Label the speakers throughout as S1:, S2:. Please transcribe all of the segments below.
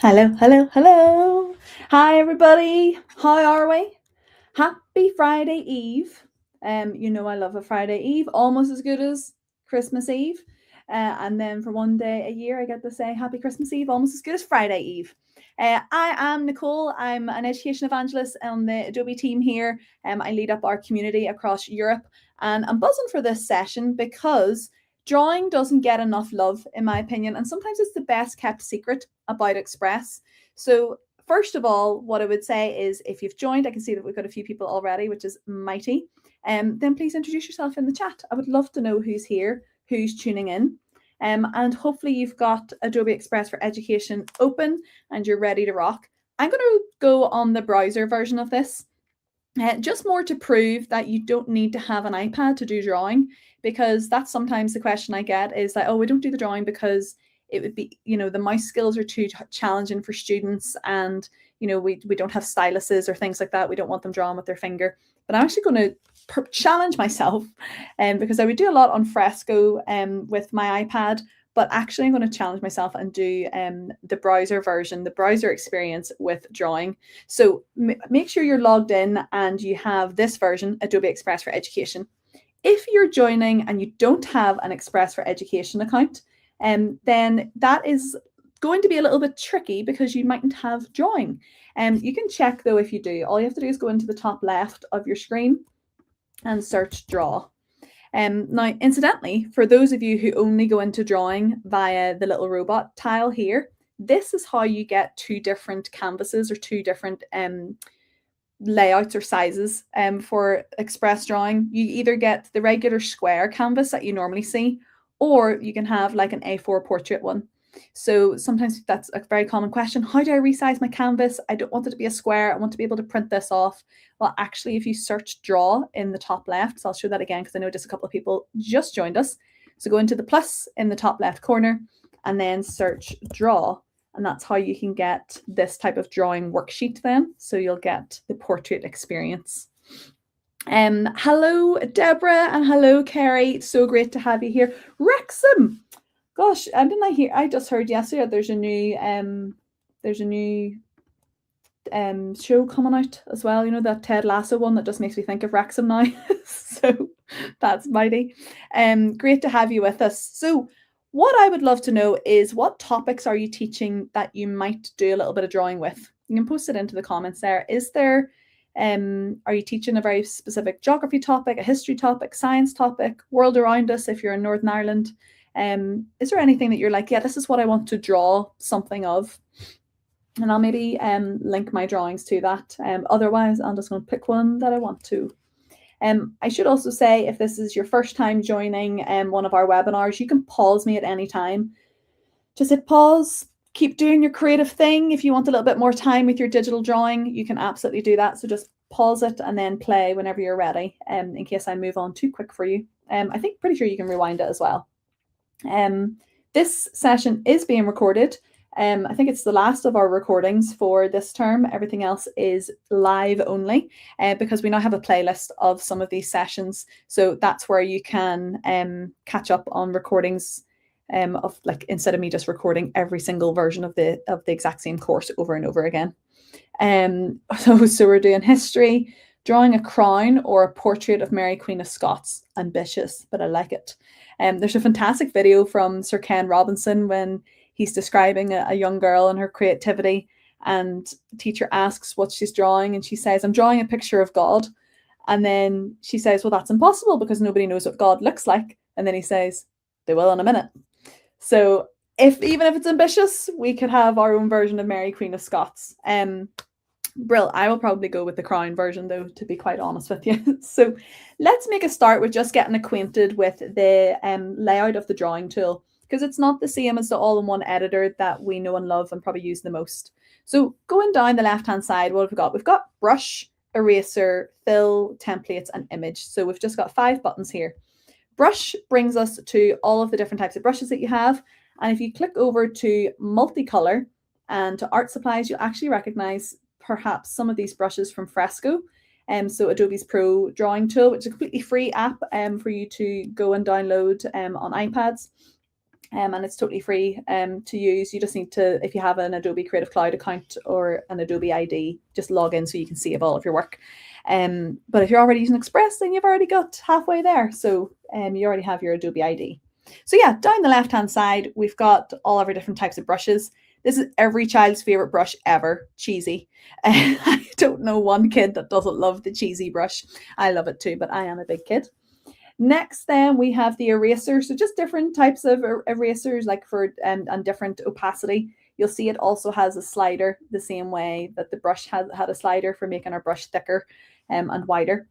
S1: Hello, hello, hello. Hi, everybody. How are we? Happy Friday Eve. You know I love a Friday Eve, almost as good as Christmas Eve. And then for one day a year, I get to say Happy Christmas Eve, almost as good as Friday Eve. I am Nicole. I'm an education evangelist on the Adobe team here. I lead up our community across Europe, and I'm buzzing for this session because drawing doesn't get enough love, in my opinion, and sometimes it's the best kept secret about Express. So first of all, what I would say is if you've joined, I can see that we've got a few people already, which is mighty. Then please introduce yourself in the chat. I would love to know who's here, who's tuning in. And hopefully you've got Adobe Express for Education open and you're ready to rock. I'm going to go on the browser version of this. Just more to prove that you don't need to have an iPad to do drawing, because that's sometimes the question I get is like, oh, we don't do the drawing because it would be, the mouse skills are too challenging for students, and we don't have styluses or things like that. We don't want them drawing with their finger. But I'm actually going to challenge myself, because I would do a lot on Fresco with my iPad, but actually I'm going to challenge myself and do the browser version, the browser experience with drawing. So make sure you're logged in and you have this version, Adobe Express for Education. If you're joining and you don't have an Express for Education account, then that is going to be a little bit tricky because you mightn't have drawing. You can check though if you do. All you have to do is go into the top left of your screen and search draw. Now, incidentally, for those of you who only go into drawing via the little robot tile here, this is how you get two different canvases or two different layouts or sizes for Express drawing. You either get the regular square canvas that you normally see, or you can have like an A4 portrait one. So sometimes that's a very common question. How do I resize my canvas? I don't want it to be a square. I want to be able to print this off. Well, actually, if you search draw in the top left, so I'll show that again because I know just a couple of people just joined us. So go into the plus in the top left corner and then search draw. And that's how you can get this type of drawing worksheet then. So you'll get the portrait experience. Hello, Deborah, and hello, Kerry. So great to have you here. Wrexham. Gosh, didn't I hear? I just heard yesterday there's a new show coming out as well. You know, that Ted Lasso one that just makes me think of Wrexham now. So that's mighty. Great to have you with us. So what I would love to know is what topics are you teaching that you might do a little bit of drawing with? You can post it into the comments there. Is there are you teaching a very specific geography topic, a history topic, science topic, world around us if you're in Northern Ireland? Is there anything that you're like, yeah, this is what I want to draw something of? And I'll maybe link my drawings to that. Otherwise, I'm just going to pick one that I want to. I should also say, if this is your first time joining one of our webinars, you can pause me at any time. Just hit pause, keep doing your creative thing. If you want a little bit more time with your digital drawing, you can absolutely do that. So just pause it and then play whenever you're ready, in case I move on too quick for you. I think pretty sure you can rewind it as well. This session is being recorded. I think it's the last of our recordings for this term. Everything else is live only because we now have a playlist of some of these sessions. So that's where you can catch up on recordings of, like, instead of me just recording every single version of the exact same course over and over again. So we're doing history, drawing a crown or a portrait of Mary Queen of Scots. Ambitious, but I like it. There's a fantastic video from Sir Ken Robinson when he's describing a young girl and her creativity, and the teacher asks what she's drawing, and she says, I'm drawing a picture of God. And then she says, well, that's impossible because nobody knows what God looks like. And then he says, they will in a minute. So even if it's ambitious, we could have our own version of Mary Queen of Scots. Brill, I will probably go with the crown version though, to be quite honest with you. So let's make a start with just getting acquainted with the layout of the drawing tool, because it's not the same as the all-in-one editor that we know and love and probably use the most. So going down the left-hand side, what have we got? We've got brush, eraser, fill, templates, and image. So we've just got 5 buttons here. Brush brings us to all of the different types of brushes that you have. And if you click over to multicolor and to art supplies, you'll actually recognize perhaps some of these brushes from Fresco. So Adobe's Pro drawing tool, which is a completely free app for you to go and download on iPads. and it's totally free to use. You just need to, if you have an Adobe Creative Cloud account or an Adobe ID, just log in so you can save all of your work. But if you're already using Express, then you've already got halfway there. So you already have your Adobe ID. So yeah, down the left-hand side, we've got all of our different types of brushes. This is every child's favorite brush ever, cheesy. I don't know one kid that doesn't love the cheesy brush. I love it too, but I am a big kid. Next, then we have the eraser. So just different types of erasers, like for and different opacity. You'll see it also has a slider, the same way that the brush had a slider for making our brush thicker and wider.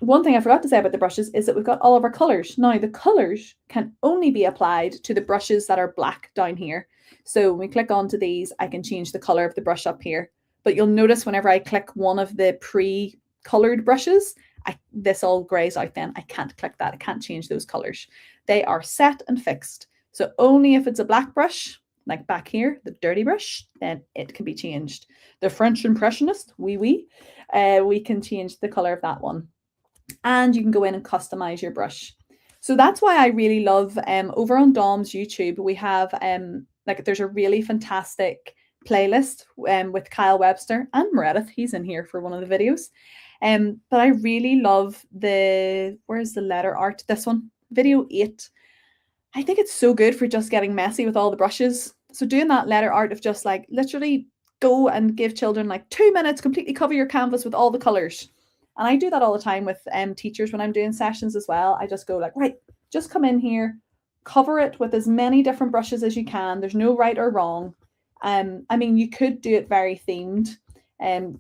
S1: One thing I forgot to say about the brushes is that we've got all of our colors. Now, the colors can only be applied to the brushes that are black down here. So when we click onto these, I can change the color of the brush up here. But you'll notice whenever I click one of the pre-colored brushes, this all grays out then. I can't click that. I can't change those colors. They are set and fixed. So only if it's a black brush, like back here, the dirty brush, then it can be changed. The French Impressionist, we can change the color of that one. And you can go in and customize your brush. So that's why I really love, over on Dom's YouTube, we have, there's a really fantastic playlist with Kyle Webster and Meredith. He's in here for one of the videos. But I really love where's the letter art? This one, video 8. I think it's so good for just getting messy with all the brushes. So doing that letter art of just like literally go and give children like 2 minutes, completely cover your canvas with all the colors. And I do that all the time with teachers when I'm doing sessions as well. I just go like, right, just come in here, cover it with as many different brushes as you can. There's no right or wrong. I mean, you could do it very themed.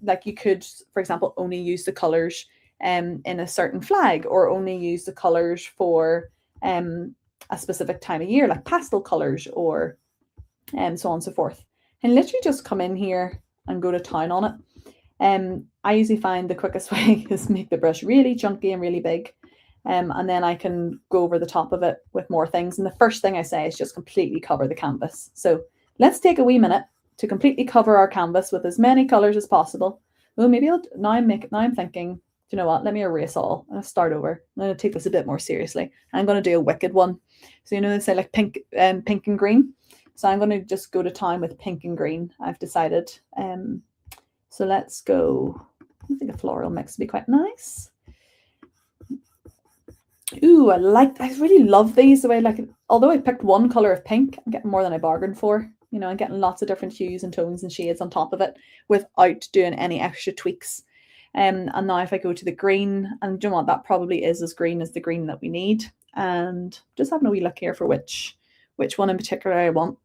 S1: Like you could, for example, only use the colors in a certain flag, or only use the colors for a specific time of year, like pastel colors, or so on and so forth. And literally just come in here and go to town on it. I usually find the quickest way is make the brush really chunky and really big. And then I can go over the top of it with more things. And the first thing I say is just completely cover the canvas. So let's take a wee minute to completely cover our canvas with as many colors as possible. Well, maybe now I'm thinking, you know what, let me erase all. I'm going to start over. I'm going to take this a bit more seriously. I'm going to do a wicked one. So, you know, they say like pink and green. So I'm going to just go to town with pink and green, I've decided. So let's go. I think a floral mix would be quite nice. Ooh, I really love these. The way, like, although I picked one color of pink, I'm getting more than I bargained for. You know, I'm getting lots of different hues and tones and shades on top of it without doing any extra tweaks. And now if I go to the green, and you know what, that probably is as green as the green that we need. And just having a wee look here for which one in particular I want.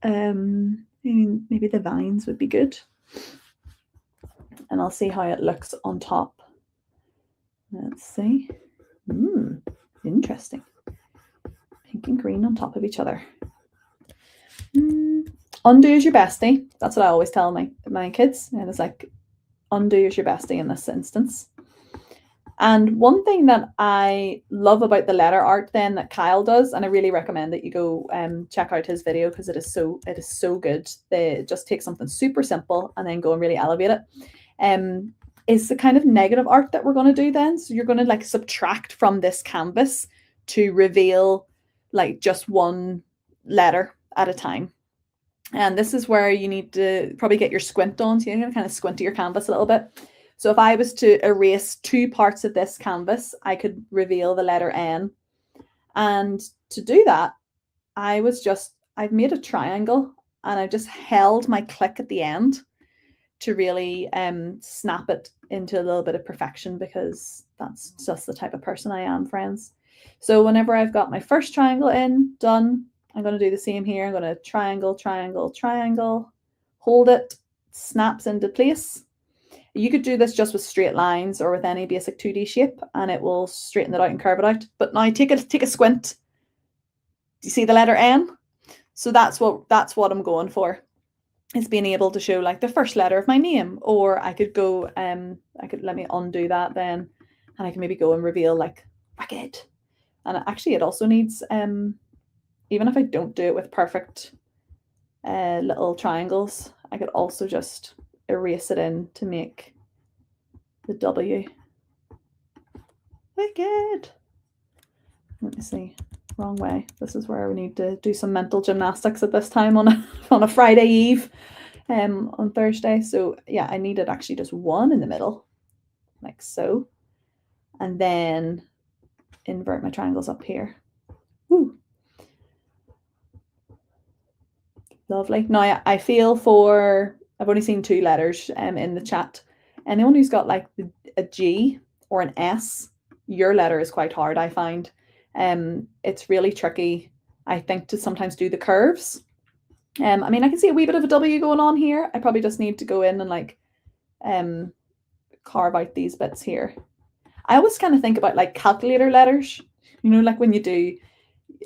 S1: Maybe the vines would be good. And I'll see how it looks on top. Let's see. Interesting. Pink and green on top of each other. Undo is your bestie. That's what I always tell my kids. And it's like, undo is your bestie in this instance. And one thing that I love about the letter art then that Kyle does, and I really recommend that you go check out his video because it is so good. They just take something super simple and then go and really elevate it. Is the kind of negative art that we're going to do then. So you're going to like subtract from this canvas to reveal like just one letter at a time. And this is where you need to probably get your squint on. So you're going to kind of squint to your canvas a little bit. So if I was to erase 2 parts of this canvas, I could reveal the letter N. And to do that, I've made a triangle and I just held my click at the end to really snap it into a little bit of perfection, because that's just the type of person I am, friends. So whenever I've got my first triangle in, done, I'm going to do the same here. I'm going to triangle, triangle, triangle, hold it, snaps into place. You could do this just with straight lines or with any basic 2D shape and it will straighten it out and curve it out. But now take a squint. Do you see the letter N? So that's what I'm going for. Is being able to show like the first letter of my name, or I could go, let me undo that then, and I can maybe go and reveal like wicked. And actually it also needs, even if I don't do it with perfect little triangles, I could also just erase it in to make the W. Wicked. Let me see. wrong way. This is where we need to do some mental gymnastics at this time on a Friday eve on Thursday. So yeah, I needed actually just one in the middle, like so. And then invert my triangles up here. Woo. Lovely. Now I feel for, I've only seen 2 letters in the chat. Anyone who's got like a G or an S, your letter is quite hard, I find. It's really tricky, I think, to sometimes do the curves. I mean, I can see a wee bit of a W going on here. I probably just need to go in and like carve out these bits here. I always kind of think about like calculator letters, you know, like when you do,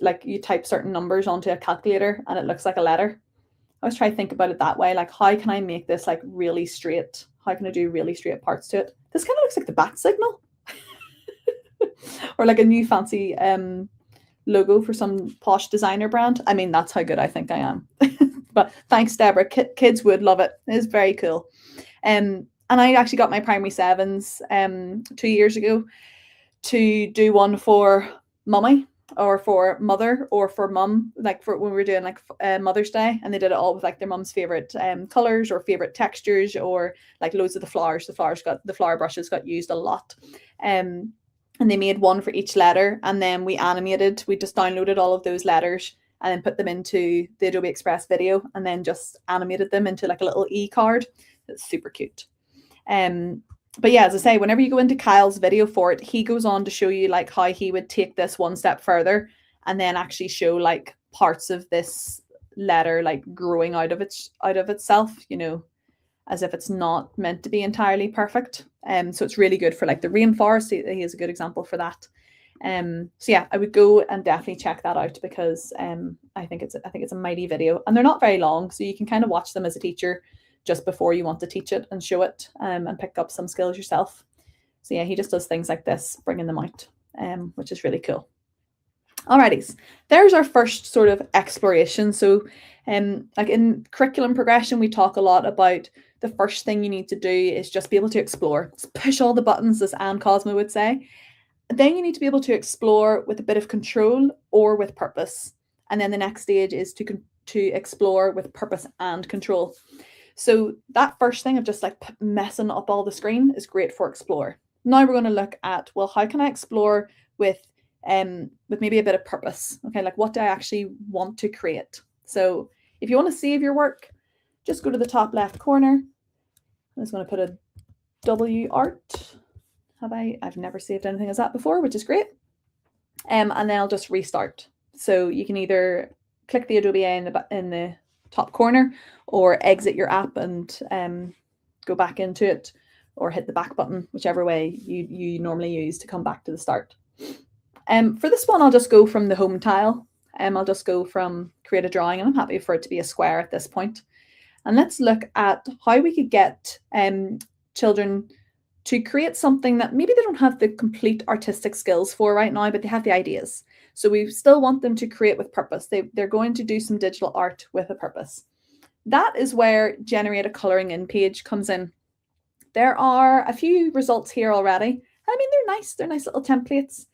S1: like you type certain numbers onto a calculator and it looks like a letter. I always try to think about it that way. Like, how can I make this like really straight? How can I do really straight parts to it? This kind of looks like the bat signal or like a new fancy logo for some posh designer brand. I mean, that's how good I think I am. But thanks, Deborah. Kids would love it. It's very cool. And I actually got my primary 7s 2 years ago to do one for mummy or for mother or for mum, like for when we were doing like Mother's Day, and they did it all with like their mum's favorite colors or favorite textures, or like loads of the flowers. The flower brushes got used a lot. And they made one for each letter, and then we just downloaded all of those letters and then put them into the Adobe Express video, and then just animated them into like a little e-card. It's super cute. But yeah, as I say, whenever you go into Kyle's video for it, he goes on to show you like how he would take this one step further and then actually show like parts of this letter like growing out of itself, you know, as if it's not meant to be entirely perfect. So it's really good for like the rainforest. He is a good example for that. So yeah, I would go and definitely check that out, because I think it's a mighty video, and they're not very long, so you can kind of watch them as a teacher just before you want to teach it and show it, and pick up some skills yourself. So yeah, he just does things like this, bringing them out, which is really cool. Alrighty, there's our first sort of exploration. So like in curriculum progression, we talk a lot about the first thing you need to do is just be able to explore. Just push all the buttons, as Anne Cosmo would say. Then you need to be able to explore with a bit of control or with purpose. And then the next stage is to explore with purpose and control. So that first thing of just like messing up all the screen is great for explore. Now we're going to look at, well, how can I explore with maybe a bit of purpose? Okay, like what do I actually want to create? So if you want to save your work, just go to the top left corner. I'm just going to put a W art. I've never saved anything as that before, which is great. And then I'll just restart. So you can either click the Adobe A in the top corner, or exit your app and go back into it, or hit the back button, whichever way you normally use to come back to the start. For this one, I'll just go from the home tile. I'll just go from create a drawing, and I'm happy for it to be a square at this point. And let's look at how we could get children to create something that maybe they don't have the complete artistic skills for right now, but they have the ideas. So we still want them to create with purpose. They're going to do some digital art with a purpose. That is where generate a coloring in page comes in. There are a few results here already. I mean, they're nice little templates,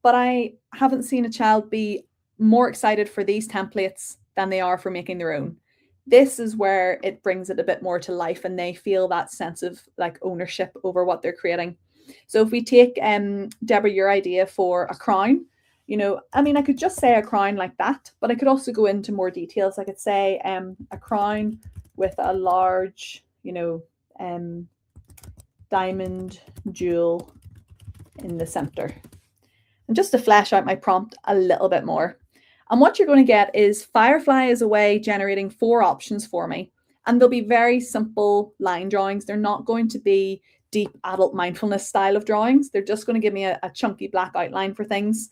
S1: but I haven't seen a child be more excited for these templates than they are for making their own. This is where it brings it a bit more to life, and they feel that sense of like ownership over what they're creating. So if we take Deborah, your idea for a crown, you know, I mean, I could just say a crown like that, but I could also go into more details. I could say a crown with a large, you know, diamond jewel in the center. And just to flesh out my prompt a little bit more. And what you're going to get is Firefly is a way generating 4 options for me. And they'll be very simple line drawings. They're not going to be deep adult mindfulness style of drawings. They're just going to give me a chunky black outline for things.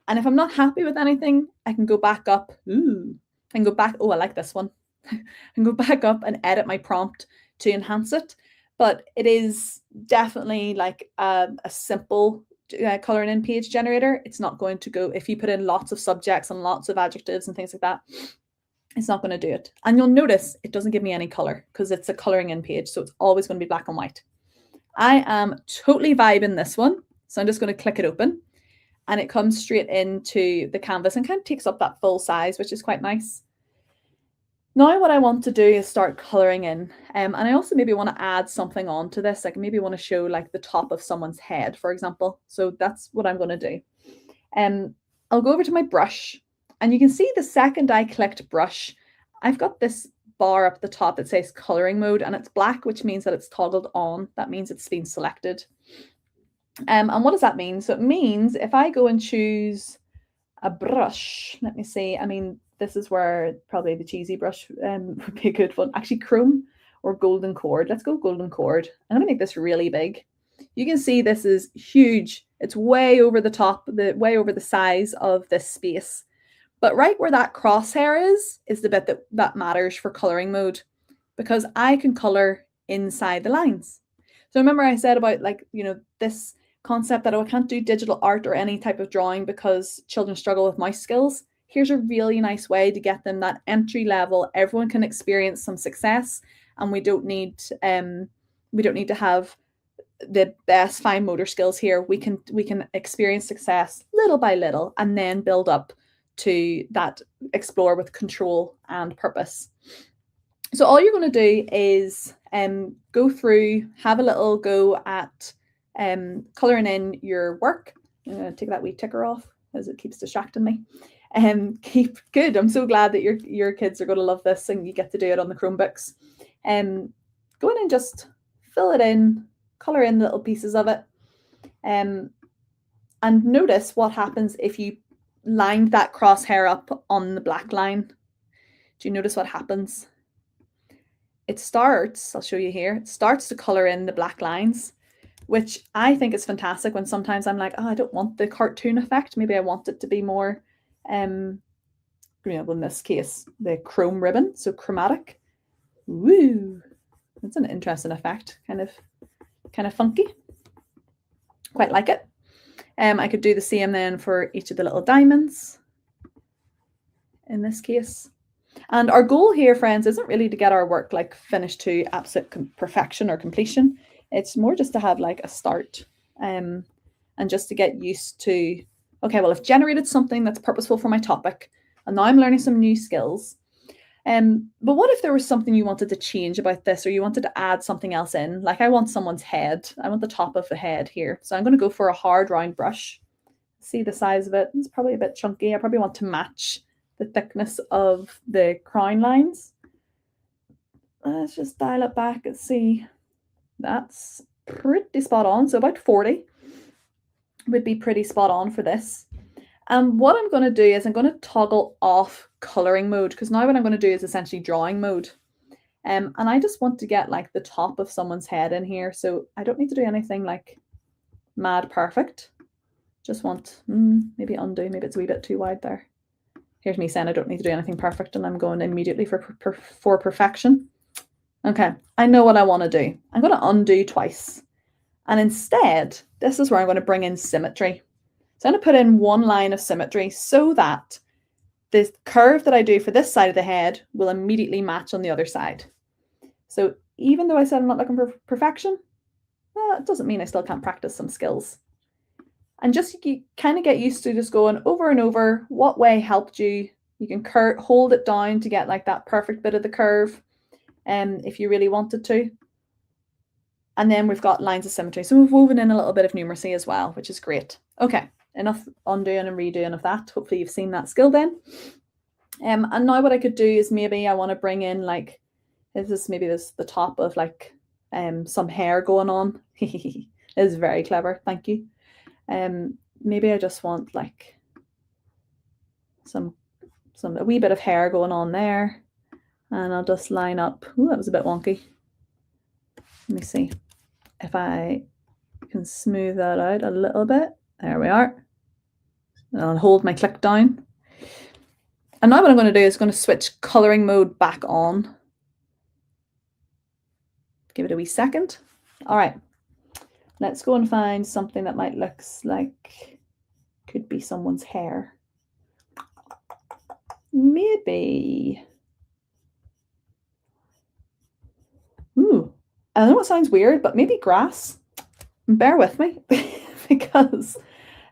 S1: And if I'm not happy with anything, I can go back up. And go back. Oh, I like this one. And go back up and edit my prompt to enhance it. But it is definitely like a simple coloring in page generator. It's not going to go, if you put in lots of subjects and lots of adjectives and things like that, it's not going to do it. And you'll notice it doesn't give me any color because it's a coloring in page. So it's always going to be black and white. I am totally vibing this one. So I'm just going to click it open. and it comes straight into the canvas and kind of takes up that full size, which is quite nice. Now what I want to do is start colouring in, and I also maybe want to add something onto this. Like maybe want to show like the top of someone's head, for example. So that's what I'm going to do. I'll go over to my brush, and you can see the second I clicked brush, I've got this bar up the top that says colouring mode, and it's black, which means that it's toggled on. That means it's been selected. And what does that mean? So it means if I go and choose a brush, let me see, I mean, this is where probably the cheesy brush would be a good one. Actually, chrome or golden cord. Let's go golden cord. I'm going to make this really big. You can see this is huge. It's way over the top, way over the size of this space. But right where that crosshair is the bit that matters for coloring mode, because I can color inside the lines. So remember I said about like, you know, this concept that I can't do digital art or any type of drawing because children struggle with mouse skills. Here's a really nice way to get them that entry level. Everyone can experience some success, and we don't need to have the best fine motor skills here. We can experience success little by little and then build up to that explore with control and purpose. So all you're going to do is go through, have a little go at colouring in your work. I'm going to take that wee ticker off as it keeps distracting me. Keep good. I'm so glad that your kids are going to love this and you get to do it on the Chromebooks. Go in and just fill it in, colour in little pieces of it, and notice what happens if you lined that crosshair up on the black line. Do you notice what happens? It starts, I'll show you here, it starts to colour in the black lines, which I think is fantastic when sometimes I'm like, oh, I don't want the cartoon effect. Maybe I want it to be more, you know, in this case, the chrome ribbon, so chromatic. Woo! That's an interesting effect, kind of funky. Quite like it. I could do the same then for each of the little diamonds in this case. And our goal here, friends, isn't really to get our work like finished to absolute perfection or completion. It's more just to have like a start, and just to get used to, okay, well, I've generated something that's purposeful for my topic, and now I'm learning some new skills. But what if there was something you wanted to change about this, or you wanted to add something else in? Like I want someone's head. I want the top of the head here. So I'm going to go for a hard round brush. See the size of it? It's probably a bit chunky. I probably want to match the thickness of the crown lines. Let's just dial it back and see. That's pretty spot on. So about 40 would be pretty spot on for this. And what I'm going to do is I'm going to toggle off colouring mode, because now what I'm going to do is essentially drawing mode. And I just want to get like the top of someone's head in here. So I don't need to do anything like mad perfect. Just want, maybe undo, maybe it's a wee bit too wide there. Here's me saying I don't need to do anything perfect, and I'm going immediately for perfection. Okay, I know what I want to do. I'm going to undo twice. And instead, this is where I'm going to bring in symmetry. So I'm going to put in one line of symmetry so that the curve that I do for this side of the head will immediately match on the other side. So even though I said I'm not looking for perfection, it doesn't mean I still can't practice some skills. And just you kind of get used to just going over and over what way helped you. You can hold it down to get like that perfect bit of the curve, if you really wanted to. And then we've got lines of symmetry. So we've woven in a little bit of numeracy as well, which is great. Okay, enough undoing and redoing of that. Hopefully you've seen that skill then. And now what I could do is maybe I want to bring in like, this the top of like some hair going on. It is very clever, thank you. Maybe I just want like a wee bit of hair going on there, and I'll just line up. Ooh, that was a bit wonky. Let me see if I can smooth that out a little bit. There we are. And I'll hold my click down. And now what I'm going to do is going to switch colouring mode back on. Give it a wee second. All right. Let's go and find something that might look like could be someone's hair. Maybe. Ooh, I know it sounds weird, but maybe grass. Bear with me because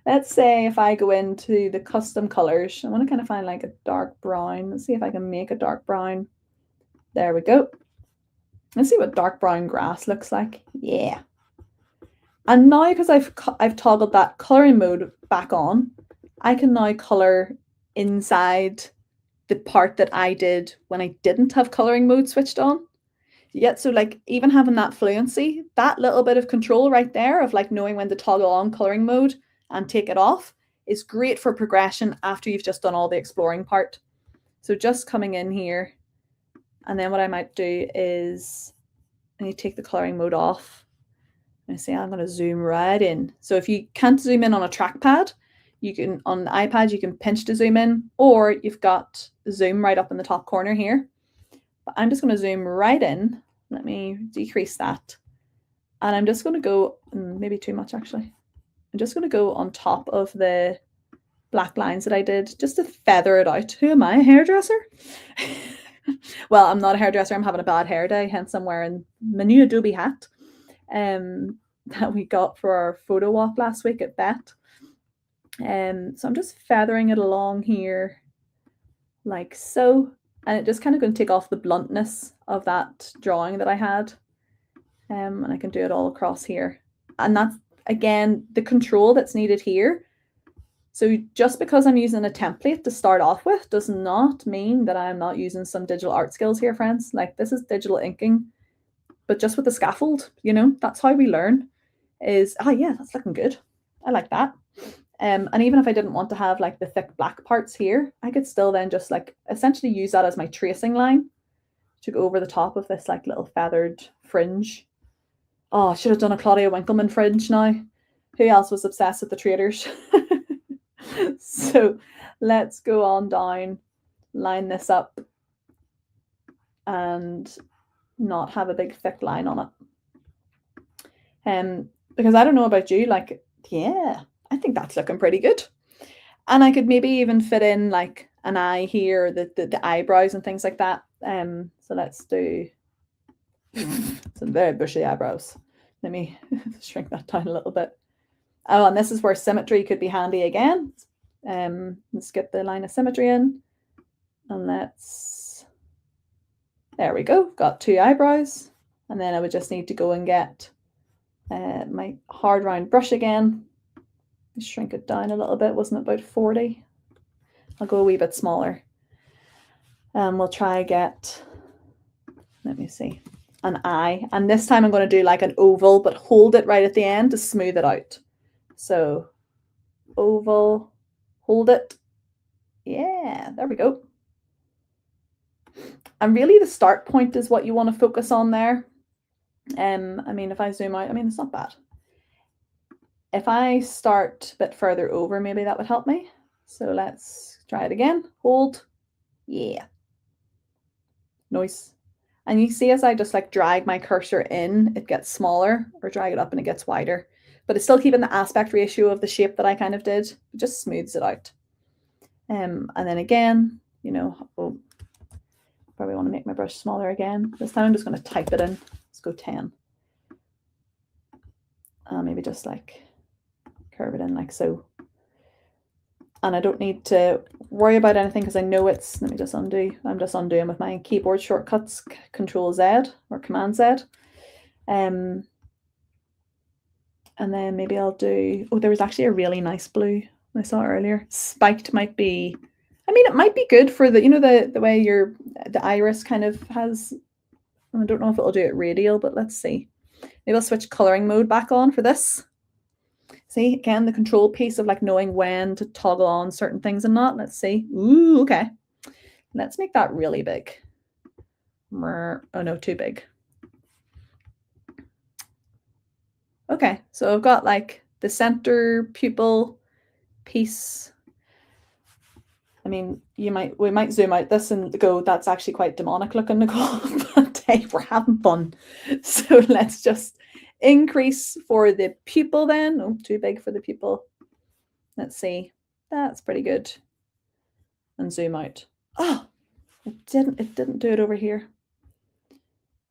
S1: let's say if I go into the custom colors, I want to kind of find like a dark brown. Let's see if I can make a dark brown. There we go. Let's see what dark brown grass looks like. Yeah. And now because I've toggled that coloring mode back on, I can now color inside the part that I did when I didn't have coloring mode switched on. Yet, so like even having that fluency, that little bit of control right there of like knowing when to toggle on coloring mode and take it off is great for progression after you've just done all the exploring part. So just coming in here, and then what I might do is I need to take the coloring mode off. And say I'm going to zoom right in. So if you can't zoom in on a trackpad, you can on the iPad you can pinch to zoom in, or you've got zoom right up in the top corner here. But I'm just going to zoom right in. Let me decrease that. And I'm just going to go, maybe too much actually. I'm just going to go on top of the black lines that I did just to feather it out. Who am I, a hairdresser? Well, I'm not a hairdresser. I'm having a bad hair day, hence I'm wearing my new Adobe hat that we got for our photo walk last week at Bet. So I'm just feathering it along here like so. And it just kind of going to take off the bluntness of that drawing that I had. And I can do it all across here. And that's, again, the control that's needed here. So just because I'm using a template to start off with does not mean that I'm not using some digital art skills here, friends. Like this is digital inking, but just with the scaffold, you know, that's how we learn is, oh yeah, that's looking good. I like that. And even if I didn't want to have like the thick black parts here, I could still then just like essentially use that as my tracing line to go over the top of this like little feathered fringe. Oh, I should have done a Claudia Winkleman fringe now. Who else was obsessed with the traders? So let's go on down, line this up, and not have a big thick line on it. Because I don't know about you, like, yeah, I think that's looking pretty good. And I could maybe even fit in like an eye here, the eyebrows and things like that. So let's do some very bushy eyebrows. Let me shrink that down a little bit. Oh, and this is where symmetry could be handy again. Let's get the line of symmetry in. And there we go, got two eyebrows. And then I would just need to go and get my hard round brush again. Shrink it down a little bit, wasn't it about 40? I'll go a wee bit smaller. We'll try get, let me see, an eye. And this time I'm going to do like an oval, but hold it right at the end to smooth it out. So oval, hold it. Yeah, there we go. And really the start point is what you want to focus on there. I mean, if I zoom out, I mean, it's not bad. If I start a bit further over, maybe that would help me. So let's try it again. Hold. Yeah. Nice. And you see as I just like drag my cursor in, it gets smaller, or drag it up and it gets wider. But it's still keeping the aspect ratio of the shape that I kind of did. It just smooths it out. And then again, you know, oh, probably want to make my brush smaller again. This time I'm just going to type it in. Let's go 10. Maybe just like curve it in like so. And I don't need to worry about anything because I know it's, let me just undo. I'm just undoing with my keyboard shortcuts, Control Z or Command Z. And then maybe I'll do, oh, there was actually a really nice blue I saw earlier. Spiked might be, I mean, it might be good for the, you know, the way the iris kind of has, I don't know if it'll do it radial, but let's see. Maybe I'll switch coloring mode back on for this. See, again, the control piece of like knowing when to toggle on certain things and not. Let's see. Ooh, okay. Let's make that really big. Oh no, too big. Okay, so I've got like the center pupil piece. I mean, we might zoom out this and go, that's actually quite demonic looking, Nicole, but hey, we're having fun. So let's just increase for the pupil then. Oh, too big for the pupil. Let's see. That's pretty good. And zoom out. Oh, it didn't do it over here. I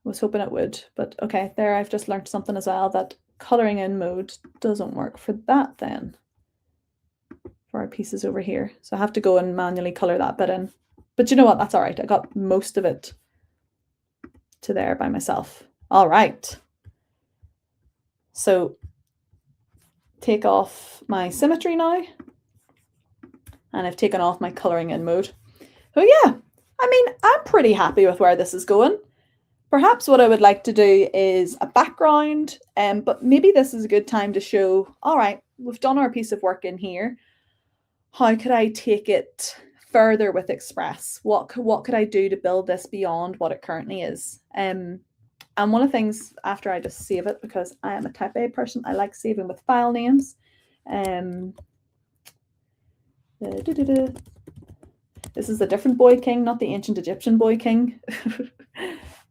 S1: was hoping it would, but okay, there I've just learned something as well, that coloring in mode doesn't work for that then. for our pieces over here. So I have to go and manually color that bit in. But you know what? That's all right. I got most of it to there by myself. All right. So take off my symmetry now. And I've taken off my coloring in mode. So yeah, I mean, I'm pretty happy with where this is going. Perhaps what I would like to do is a background, but maybe this is a good time to show, all right, we've done our piece of work in here. How could I take it further with Express? What could I do to build this beyond what it currently is? And one of the things after I just save it, because I am a type A person, I like saving with file names. This is a different boy king, not the ancient Egyptian boy king.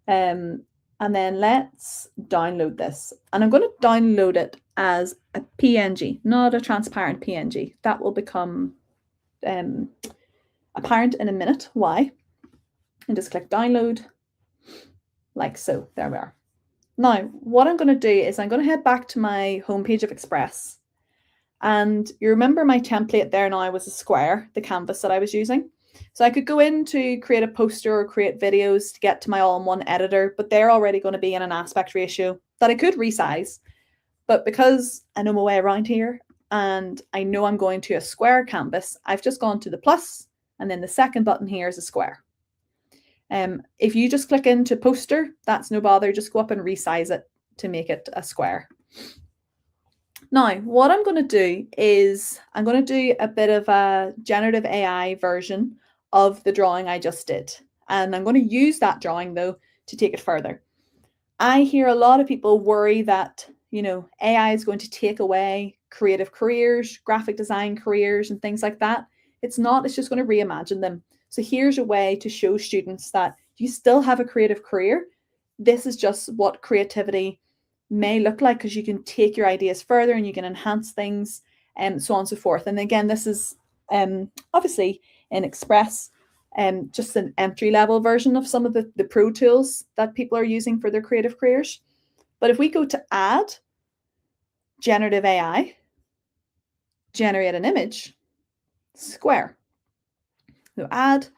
S1: And then let's download this. And I'm going to download it as a PNG, not a transparent PNG. That will become apparent in a minute. Why? And just click download, like so. There we are. Now, what I'm going to do is I'm going to head back to my homepage of Express. And you remember my template there now was a square, the canvas that I was using. So I could go in to create a poster or create videos to get to my all-in-one editor, but they're already going to be in an aspect ratio that I could resize. But because I know my way around here and I know I'm going to a square canvas, I've just gone to the plus, and then the second button here is a square. If you just click into poster, that's no bother. Just go up and resize it to make it a square. Now, what I'm going to do is I'm going to do a bit of a generative AI version of the drawing I just did. And I'm going to use that drawing, though, to take it further. I hear a lot of people worry that, you know, AI is going to take away creative careers, graphic design careers, and things like that. It's not. It's just going to reimagine them. So here's a way to show students that you still have a creative career. This is just what creativity may look like, because you can take your ideas further and you can enhance things and so on and so forth. And again, this is obviously in Express, just an entry-level version of some of the pro tools that people are using for their creative careers. But if we go to add generative AI, generate an image, square. So add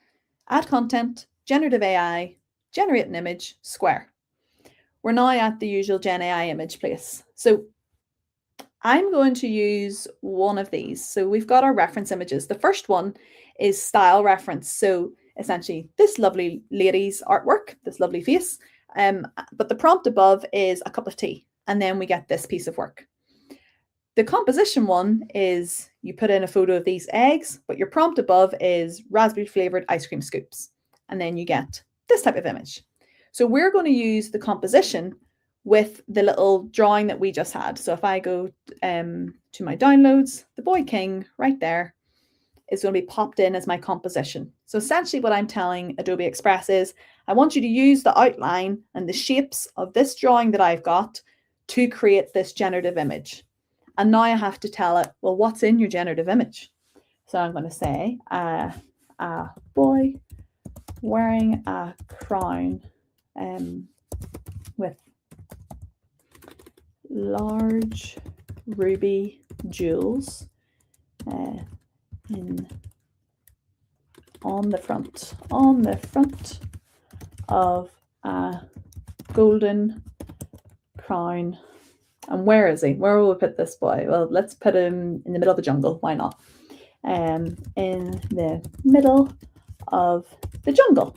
S1: content, generative AI, generate an image, square. We're now at the usual Gen AI image place. So I'm going to use one of these. So we've got our reference images. The first one is style reference. So essentially this lovely lady's artwork, this lovely face. But the prompt above is a cup of tea. And then we get this piece of work. The composition one is you put in a photo of these eggs, but your prompt above is raspberry flavored ice cream scoops. And then you get this type of image. So we're going to use the composition with the little drawing that we just had. So if I go to my downloads, the boy king right there is going to be popped in as my composition. So essentially what I'm telling Adobe Express is I want you to use the outline and the shapes of this drawing that I've got to create this generative image. And now I have to tell it, well, what's in your generative image? So I'm going to say a boy wearing a crown with large ruby jewels on the front of a golden crown. And where is he? Where will we put this boy? Well, let's put him in the middle of the jungle. Why not? In the middle of the jungle.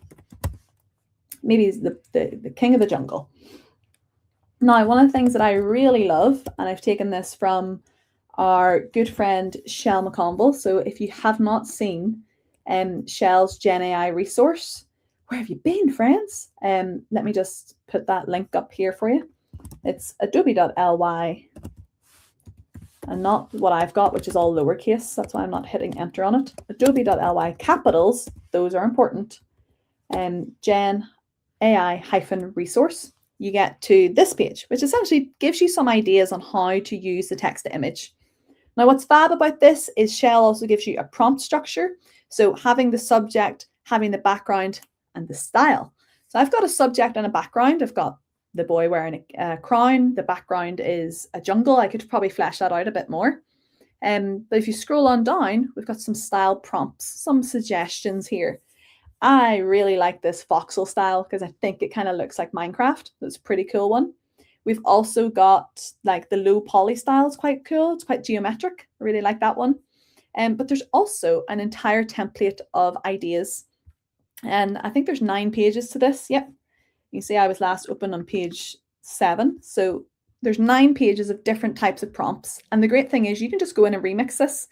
S1: Maybe he's the king of the jungle. Now, one of the things that I really love, and I've taken this from our good friend Shell McConville. So if you have not seen Shell's Gen AI resource, where have you been, friends? Let me just put that link up here for you. It's adobe.ly and not what I've got, which is all lowercase. That's why I'm not hitting enter on it. Adobe.ly, capitals, those are important. Gen AI-resource. You get to this page, which essentially gives you some ideas on how to use the text to image. Now, what's fab about this is Shell also gives you a prompt structure. So having the subject, having the background, and the style. So I've got a subject and a background. I've got the boy wearing a crown. The background is a jungle. I could probably flesh that out a bit more. But if you scroll on down, we've got some style prompts, some suggestions here. I really like this voxel style because I think it kind of looks like Minecraft. That's a pretty cool one. We've also got like the low poly style. It's quite cool. It's quite geometric. I really like that one. But there's also an entire template of ideas. And I think there's 9 pages to this. Yep. You see I was last open on page 7. So there's 9 pages of different types of prompts. And the great thing is you can just go in and remix this.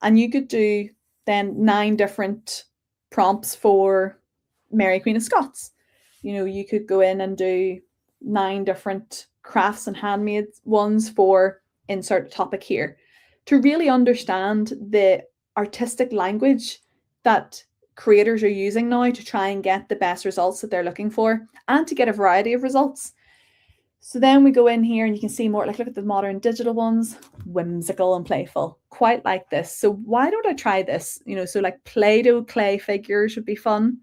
S1: And you could do then 9 different prompts for Mary Queen of Scots. You know, you could go in and do 9 different crafts and handmade ones for insert topic here to really understand the artistic language that creators are using now to try and get the best results that they're looking for and to get a variety of results. So then we go in here and you can see more, like look at the modern digital ones, whimsical and playful, quite like this. So why don't I try this? You know, so like Play-Doh clay figures would be fun.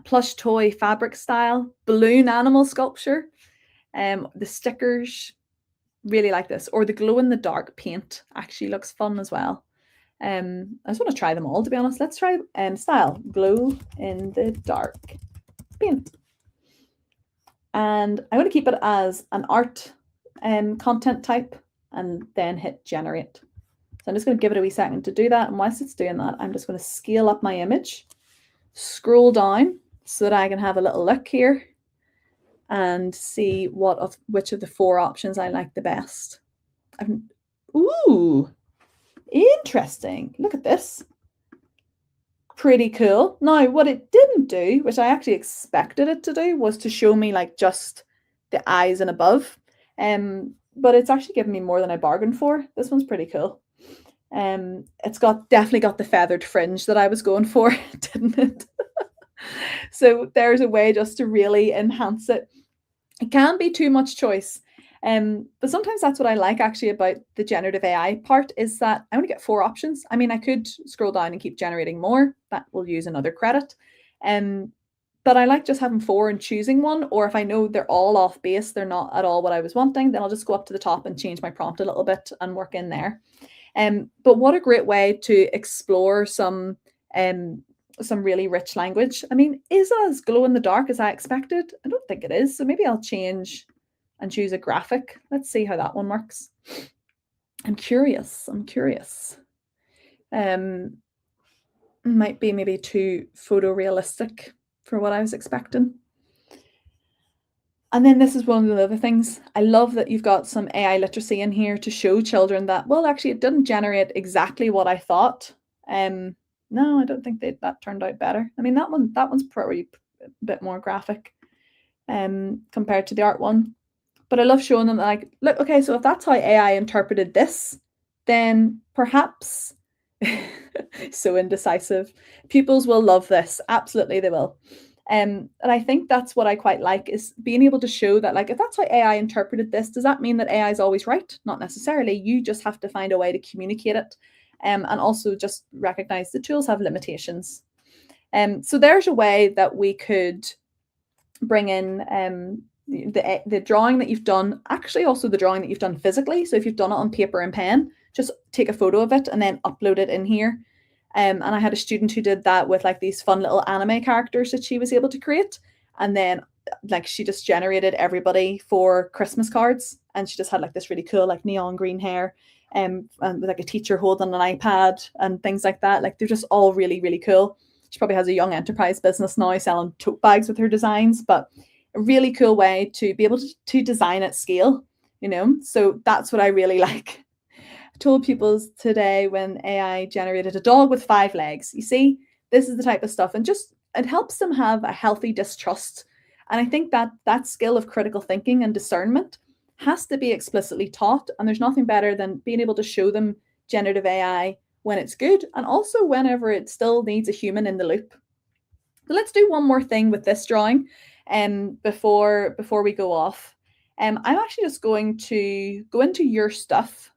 S1: Plush toy fabric style, balloon animal sculpture, the stickers, really like this. Or the glow in the dark paint actually looks fun as well. I just want to try them all, to be honest. Let's try style, glow in the dark paint. And I'm going to keep it as an art content type and then hit generate. So I'm just going to give it a wee second to do that. And whilst it's doing that, I'm just going to scale up my image, scroll down so that I can have a little look here and see which of the 4 options I like the best. Ooh, interesting. Look at this. Pretty cool. Now, what it didn't do, which I actually expected it to do, was to show me like just the eyes and above. But it's actually given me more than I bargained for. This one's pretty cool. It's definitely got the feathered fringe that I was going for, didn't it? So there's a way just to really enhance it. It can be too much choice. But sometimes that's what I like actually about the generative AI part is that I only get 4 options. I mean, I could scroll down and keep generating more. That will use another credit. But I like just having 4 and choosing one, or if I know they're all off base, they're not at all what I was wanting, then I'll just go up to the top and change my prompt a little bit and work in there. But what a great way to explore some really rich language. I mean, is it as glow in the dark as I expected? I don't think it is. So maybe I'll change and choose a graphic. Let's see how that one works. I'm curious. Might be maybe too photorealistic for what I was expecting. And then this is one of the other things. I love that you've got some AI literacy in here to show children that, well, actually it didn't generate exactly what I thought. No, I don't think that turned out better. I mean, that one's probably a bit more graphic compared to the art one. But I love showing them that, like, look, okay, so if that's how AI interpreted this, then perhaps, so indecisive, pupils will love this. Absolutely, they will. And I think that's what I quite like is being able to show that, like, if that's how AI interpreted this, does that mean that AI is always right? Not necessarily. You just have to find a way to communicate it. And also just recognize the tools have limitations. So there's a way that we could bring in the drawing that you've done, actually also the drawing that you've done physically. So if you've done it on paper and pen, just take a photo of it and then upload it in here. And I had a student who did that with like these fun little anime characters that she was able to create. And then like she just generated everybody for Christmas cards. And she just had like this really cool like neon green hair and with like a teacher holding an iPad and things like that. Like they're just all really, really cool. She probably has a young enterprise business now selling tote bags with her designs, but a really cool way to be able to design at scale, you know? So that's what I really like. I told pupils today when AI generated a dog with 5 legs. You see, this is the type of stuff, and just it helps them have a healthy distrust. And I think that skill of critical thinking and discernment has to be explicitly taught. And there's nothing better than being able to show them generative AI when it's good, and also whenever it still needs a human in the loop. So let's do one more thing with this drawing before we go off. I'm actually just going to go into your stuff,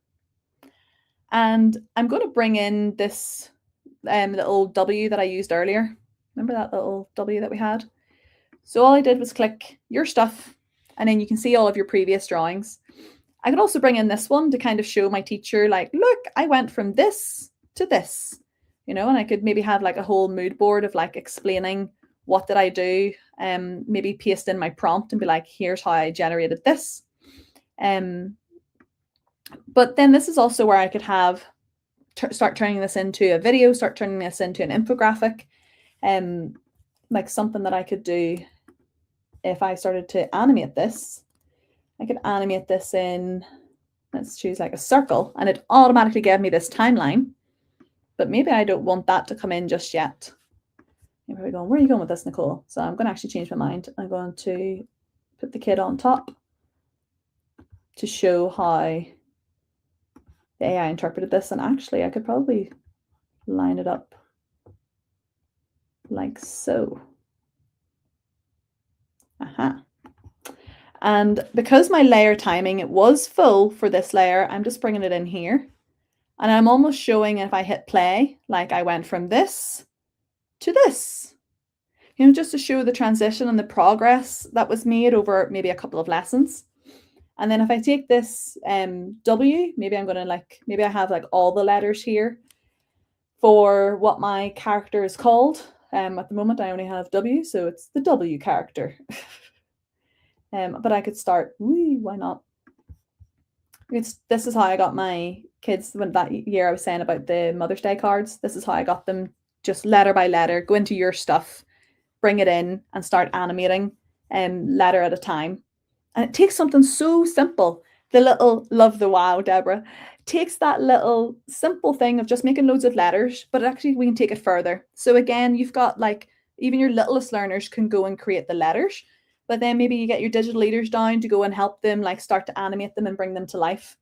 S1: and I'm going to bring in this little W that I used earlier. Remember that little W that we had? So all I did was click your stuff, and then you can see all of your previous drawings. I could also bring in this one to kind of show my teacher, like, look, I went from this to this, you know, and I could maybe have like a whole mood board of like explaining what did I do, maybe paste in my prompt and be like, here's how I generated this. But then this is also where I could have start turning this into a video, start turning this into an infographic, like something that I could do if I started to animate this. I could animate this in, let's choose like a circle, and it automatically gave me this timeline. But maybe I don't want that to come in just yet. Maybe we're going, where are you going with this, Nicole? So I'm going to actually change my mind. I'm going to put the kid on top to show how the AI interpreted this. And actually, I could probably line it up like so. Aha. And because my layer timing, it was full for this layer, I'm just bringing it in here. And I'm almost showing if I hit play, like I went from this to this, you know, just to show the transition and the progress that was made over maybe a couple of lessons. And then if I take this W, maybe I'm going to like, maybe I have like all the letters here for what my character is called. At the moment, I only have W, so it's the W character. But I could start, why not? This is how I got my kids when that year I was saying about the Mother's Day cards. This is how I got them, just letter by letter, go into your stuff, bring it in and start animating letter at a time. And it takes something so simple. The little, love the wow, Deborah, takes that little simple thing of just making loads of letters, but actually we can take it further. So again, you've got like, even your littlest learners can go and create the letters, but then maybe you get your digital leaders down to go and help them like start to animate them and bring them to life.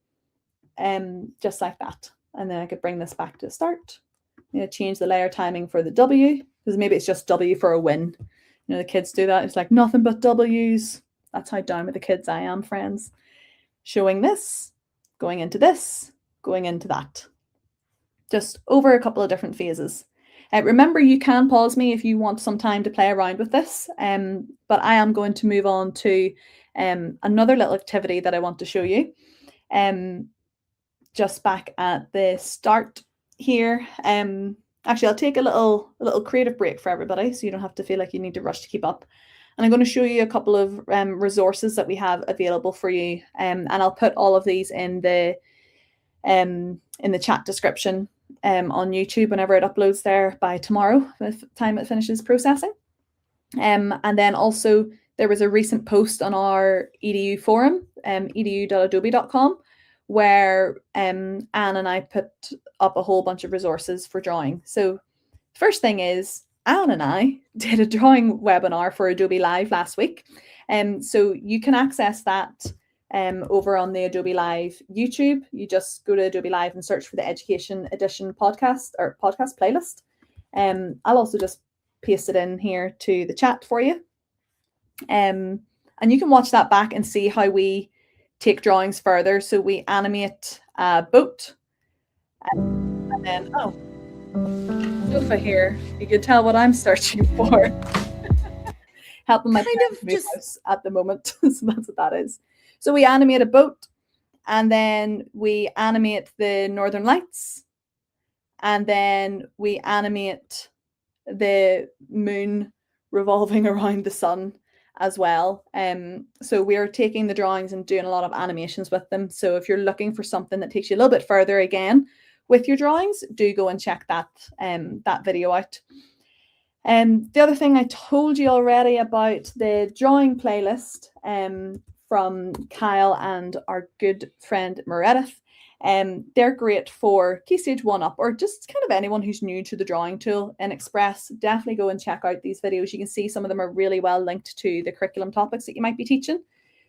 S1: Just like that. And then I could bring this back to start. You know, change the layer timing for the W, because maybe it's just W for a win. You know, the kids do that. It's like nothing but W's. That's how down with the kids I am, friends. Showing this, going into this, going into that. Just over a couple of different phases. Remember, you can pause me if you want some time to play around with this, but I am going to move on to another little activity that I want to show you. Just back at the start here. Actually, I'll take a little creative break for everybody, so you don't have to feel like you need to rush to keep up. And I'm going to show you a couple of resources that we have available for you, and I'll put all of these in the chat description on YouTube whenever it uploads there by tomorrow, by the time it finishes processing. And then also there was a recent post on our edu forum, edu.adobe.com, where Anne and I put up a whole bunch of resources for drawing. So first thing is, Anne and I did a drawing webinar for Adobe Live last week. So you can access that over on the Adobe Live YouTube. You just go to Adobe Live and search for the Education Edition podcast or podcast playlist. I'll also just paste it in here to the chat for you. And you can watch that back and see how we take drawings further. So we animate a boat. And then, oh, Sofa here. You can tell what I'm searching for. Helping my parents move house at the moment. So that's what that is. So we animate a boat, and then we animate the Northern Lights, and then we animate the moon revolving around the sun as well. So we're taking the drawings and doing a lot of animations with them. So if you're looking for something that takes you a little bit further again with your drawings, do go and check that video out. The other thing I told you already about the drawing playlist from Kyle and our good friend Meredith. They're great for Key Stage 1 up, or just kind of anyone who's new to the drawing tool in Express. Definitely go and check out these videos. You can see some of them are really well linked to the curriculum topics that you might be teaching.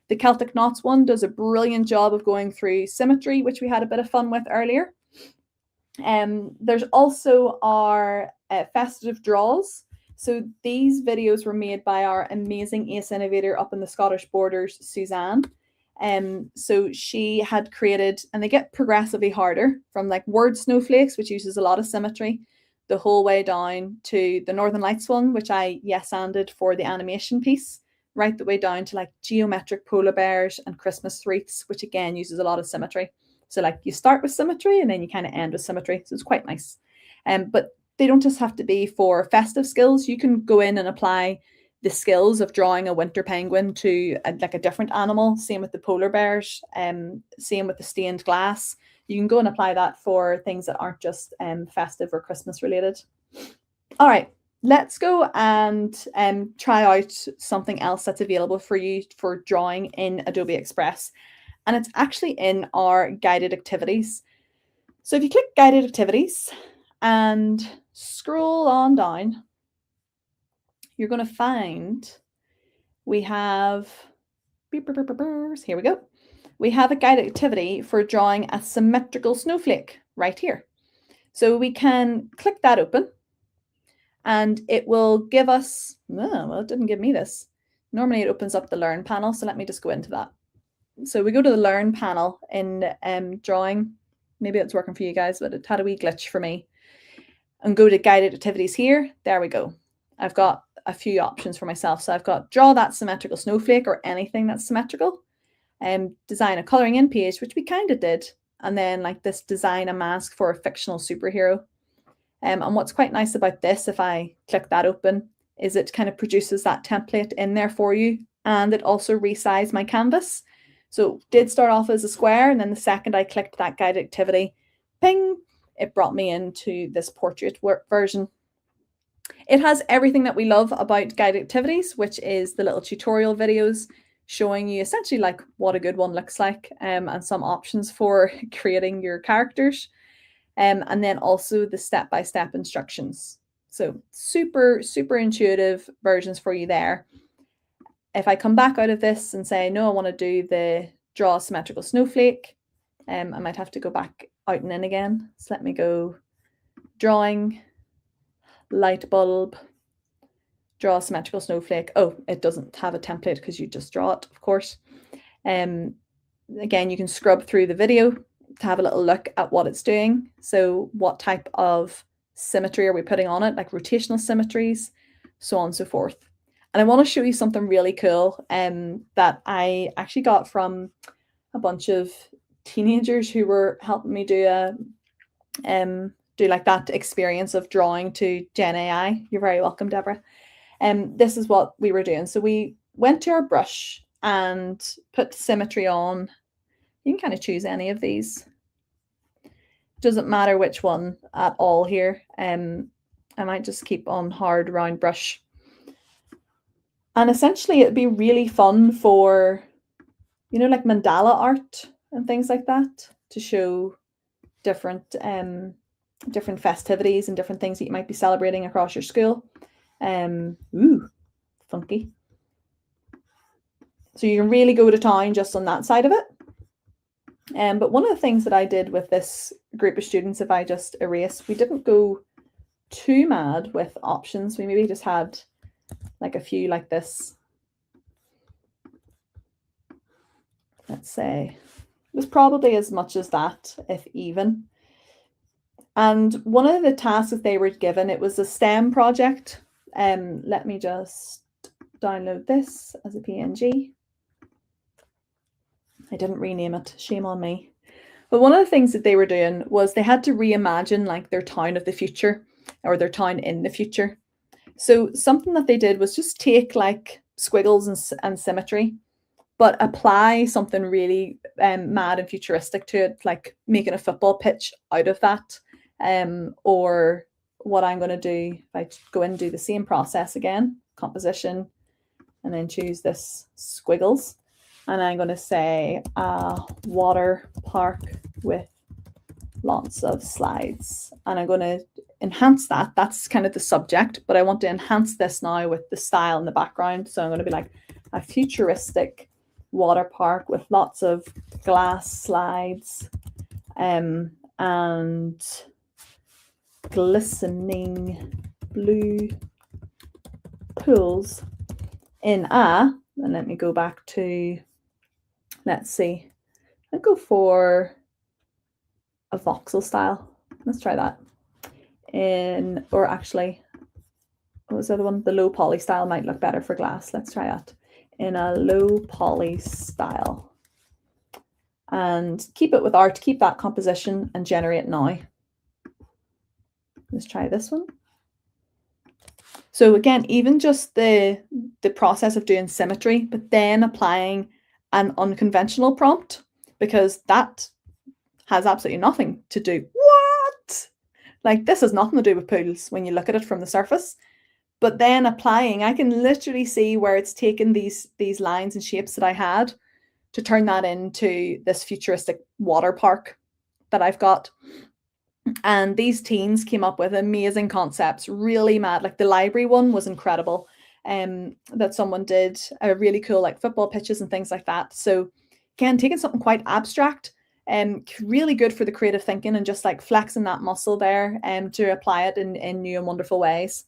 S1: The Celtic Knots one does a brilliant job of going through symmetry, which we had a bit of fun with earlier. There's also our festive draws. So these videos were made by our amazing ace innovator up in the Scottish borders, Suzanne. So she had created, and they get progressively harder, from like word snowflakes, which uses a lot of symmetry, the whole way down to the Northern Lights one, which I yes-anded for the animation piece. right the way down to like geometric polar bears and Christmas wreaths, which again uses a lot of symmetry. So like you start with symmetry and then you kind of end with symmetry. So it's quite nice. But they don't just have to be for festive skills. You can go in and apply the skills of drawing a winter penguin to like a different animal. Same with the polar bears. Same with the stained glass. You can go and apply that for things that aren't just festive or Christmas related. All right, let's go and try out something else that's available for you for drawing in Adobe Express. And it's actually in our guided activities. So if you click guided activities and scroll on down, you're going to find we have, here we go. We have a guided activity for drawing a symmetrical snowflake right here. So we can click that open and it will give us, oh, well, it didn't give me this. Normally it opens up the Learn panel, so let me just go into that. So we go to the Learn panel in drawing. Maybe it's working for you guys, but it had a wee glitch for me. And go to guided activities here. There we go. I've got a few options for myself. So I've got draw that symmetrical snowflake or anything that's symmetrical. Design a coloring in page, which we kind of did. And then like this, design a mask for a fictional superhero. And what's quite nice about this, if I click that open, is it kind of produces that template in there for you. And it also resized my canvas. So it did start off as a square. And then the second I clicked that guided activity, ping, it brought me into this portrait version. It has everything that we love about guided activities, which is the little tutorial videos showing you essentially like what a good one looks like, and some options for creating your characters. And then also the step-by-step instructions. So super, super intuitive versions for you there. If I come back out of this and say, no, I want to do the draw a symmetrical snowflake, I might have to go back out and in again. So let me go drawing, light bulb, draw a symmetrical snowflake. Oh, it doesn't have a template because you just draw it, of course. Again, you can scrub through the video to have a little look at what it's doing. So what type of symmetry are we putting on it, like rotational symmetries, so on and so forth. And I want to show you something really cool that I actually got from a bunch of teenagers who were helping me do like that experience of drawing to Gen AI. You're very welcome, Deborah. This is what we were doing. So we went to our brush and put symmetry on. You can kind of choose any of these. Doesn't matter which one at all here. I might just keep on hard round brush. And essentially it'd be really fun for, you know, like mandala art and things like that, to show different different festivities and different things that you might be celebrating across your school. Ooh, funky. So you can really go to town just on that side of it. But one of the things that I did with this group of students, if I just erase, we didn't go too mad with options. We maybe just had like a few like this. Let's say it was probably as much as that, if even. And one of the tasks that they were given, it was a STEM project. Let me just download this as a PNG. I didn't rename it, shame on me. But one of the things that they were doing was they had to reimagine like their town of the future, or their town in the future. So something that they did was just take like squiggles and symmetry, but apply something really mad and futuristic to it, like making a football pitch out of that. Or what I'm going to do, if I go in and do the same process again, composition, and then choose this squiggles. And I'm going to say water park with lots of slides. And I'm going to enhance that. That's kind of the subject, but I want to enhance this now with the style in the background. So I'm going to be like a futuristic water park with lots of glass slides and glistening blue pools in and let me go back to, let's see, I'll go for a voxel style. Let's try that. Or actually, what was the other one? The low poly style might look better for glass. Let's try that. in a low poly style. And keep it with art, keep that composition and generate now. Let's try this one. So again, even just the process of doing symmetry, but then applying an unconventional prompt, because that has absolutely nothing to do. What? Like, this has nothing to do with pools when you look at it from the surface. But then applying, I can literally see where it's taken these lines and shapes that I had to turn that into this futuristic water park that I've got. And these teens came up with amazing concepts, really mad. Like the library one was incredible. That someone did a really cool like football pitches and things like that. So again, taking something quite abstract, really good for the creative thinking and just like flexing that muscle there to apply it in new and wonderful ways.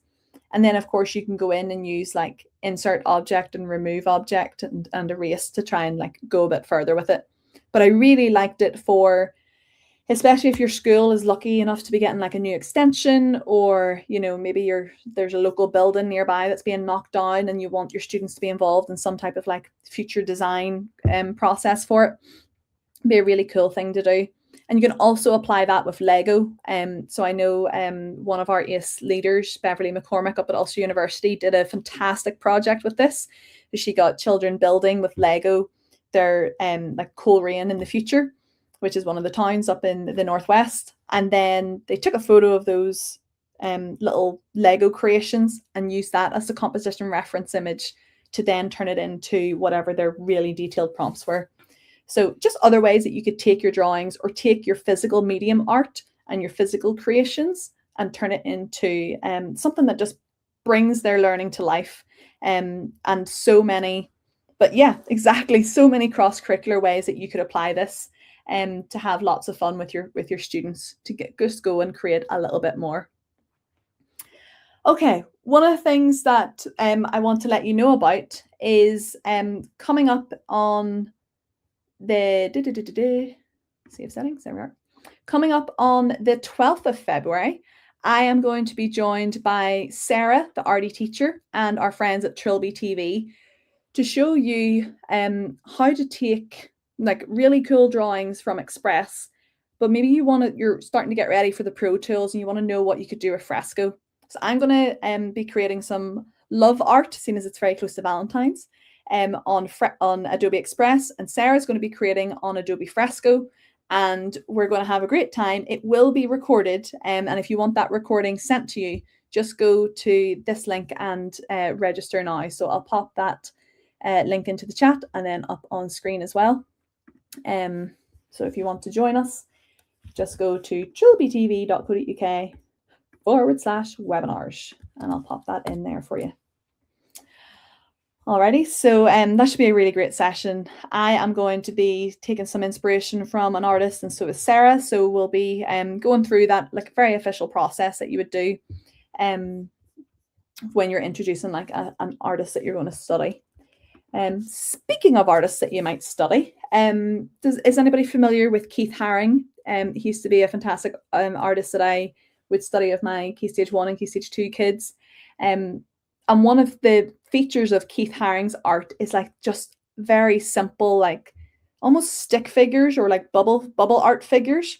S1: And then of course you can go in and use like insert object and remove object and erase to try and like go a bit further with it. But I really liked it for, especially if your school is lucky enough to be getting like a new extension, or you know, maybe there's a local building nearby that's being knocked down and you want your students to be involved in some type of like future design process for it. It'd be a really cool thing to do. And you can also apply that with Lego. So I know one of our ACE leaders, Beverly McCormick up at Ulster University, did a fantastic project with this. She got children building with Lego their like Coleraine in the future, which is one of the towns up in the northwest. And then they took a photo of those little Lego creations and used that as the composition reference image to then turn it into whatever their really detailed prompts were. So just other ways that you could take your drawings or take your physical medium art and your physical creations and turn it into something that just brings their learning to life. And so many, but yeah, exactly, so many cross-curricular ways that you could apply this to have lots of fun with your students, to just go and create a little bit more. Okay, one of the things that I want to let you know about is coming up on the save settings, there we are. Coming up on the 12th of February, I am going to be joined by Sarah, the Arty teacher, and our friends at Trilby TV to show you how to take like really cool drawings from Express, but maybe you're starting to get ready for the Pro Tools and you want to know what you could do with Fresco. So I'm going to be creating some love art, seeing as it's very close to Valentine's, on Adobe Express, and Sarah's going to be creating on Adobe Fresco, and we're going to have a great time. It will be recorded, and if you want that recording sent to you, just go to this link and register now. So I'll pop that link into the chat and then up on screen as well. So if you want to join us, just go to trilbytv.co.uk/webinars, and I'll pop that in there for you. Alrighty, so that should be a really great session. I am going to be taking some inspiration from an artist, and so is Sarah. So we'll be going through that like very official process that you would do when you're introducing like an artist that you're going to study. Speaking of artists that you might study, is anybody familiar with Keith Haring? He used to be a fantastic artist that I would study with my Key Stage 1 and Key Stage 2 kids. And one of the features of Keith Haring's art is like just very simple, like almost stick figures or like bubble art figures.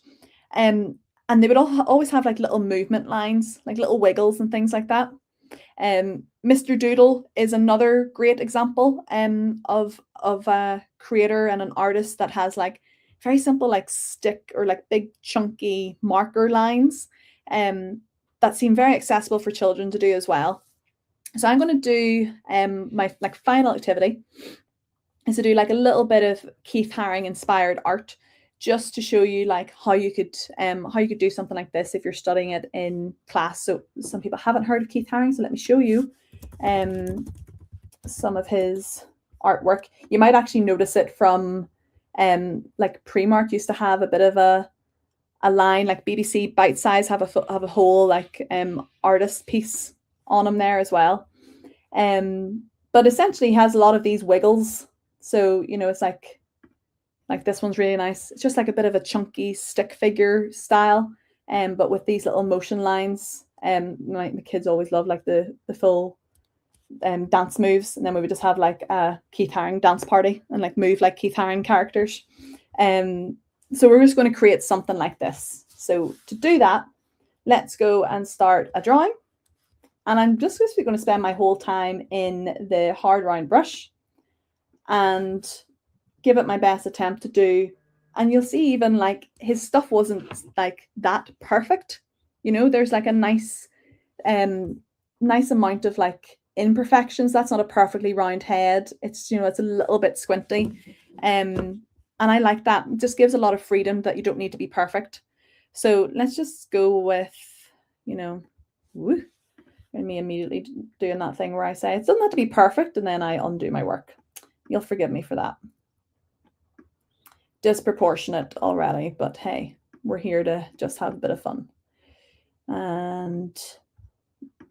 S1: And they would always have like little movement lines, like little wiggles and things like that. Mr. Doodle is another great example of a creator and an artist that has like very simple like stick or like big chunky marker lines that seem very accessible for children to do as well. So I'm going to do my like final activity is to do like a little bit of Keith Haring inspired art, just to show you like how you could do something like this if you're studying it in class. So some people haven't heard of Keith Haring, so let me show you some of his artwork. You might actually notice it from like Primark used to have a bit of a line, like BBC Bite Size have a whole like artist piece on him there as well. But essentially he has a lot of these wiggles. So, you know, it's like this one's really nice. It's just like a bit of a chunky stick figure style, but with these little motion lines. My kids always love like the full dance moves, and then we would just have like a Keith Haring dance party and like move like Keith Haring characters. So we're just going to create something like this. So to do that, let's go and start a drawing. And I'm just going to spend my whole time in the hard round brush and give it my best attempt to do. And you'll see even like his stuff wasn't like that perfect. You know, there's like a nice amount of like imperfections. That's not a perfectly round head. It's, you know, it's a little bit squinty. And I like that. It just gives a lot of freedom that you don't need to be perfect. So let's just go with, you know, woo, and me immediately doing that thing where I say it doesn't have to be perfect and then I undo my work. You'll forgive me for that. Disproportionate already, but hey, we're here to just have a bit of fun. And